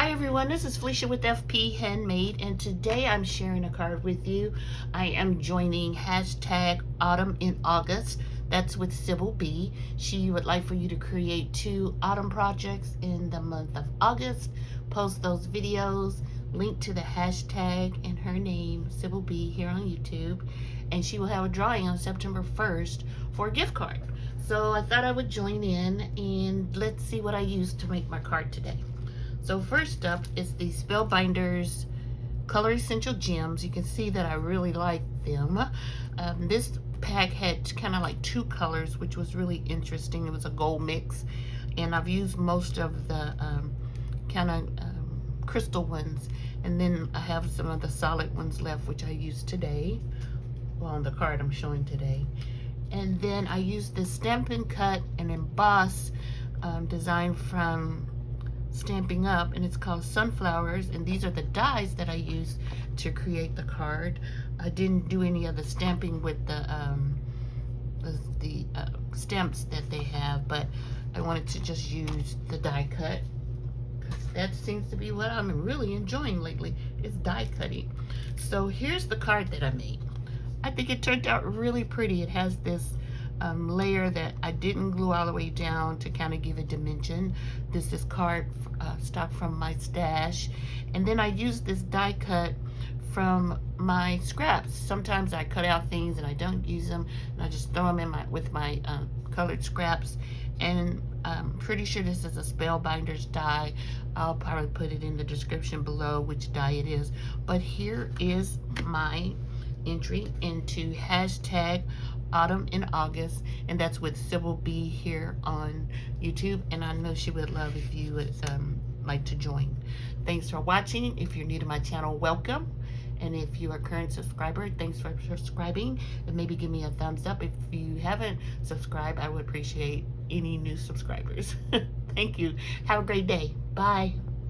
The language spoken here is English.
Hi everyone, this is Felicia with FP Handmade, and today I'm sharing a card with you. I am joining hashtag Autumn in August. That's with Sybil B. She would like for you to create 2 autumn projects in the month of August. Post those videos, link to the hashtag and her name, Sybil B, here on YouTube. And she will have a drawing on September 1st for a gift card. So I thought I would join in and let's see what I used to make my card today. So first up is the Spellbinders Color Essential Gems. You can see that I really like them. This pack had kind of like 2 colors, which was really interesting. It was a gold mix, and I've used most of the kind of crystal ones, and then I have some of the solid ones left, which I used today. Well, on the card I'm showing today. And then I used this Stampin' Cut and Emboss design from Stamping Up, and it's called Sunflowers, and these are the dies that I used to create the card. I didn't do any of the stamping with the stamps that they have, but I wanted to just use the die cut because that seems to be what I'm really enjoying lately, is die cutting. So here's the card that I made. I think it turned out really pretty. It has this layer that I didn't glue all the way down to kind of give it dimension. This is card stock from my stash, and then I used this die cut from my scraps. Sometimes I cut out things and I don't use them, and I just throw them in with my colored scraps. And I'm pretty sure this is a Spellbinders die. I'll probably put it in the description below which die it is. But here is my entry into hashtag Autumn in August, and that's with Sybil B here on YouTube, and I know she would love if you would like to join. Thanks for watching. If you're new to my channel, welcome, and if you're a current subscriber, thanks for subscribing, and maybe give me a thumbs up. If you haven't subscribed, I would appreciate any new subscribers. Thank you. Have a great day. Bye.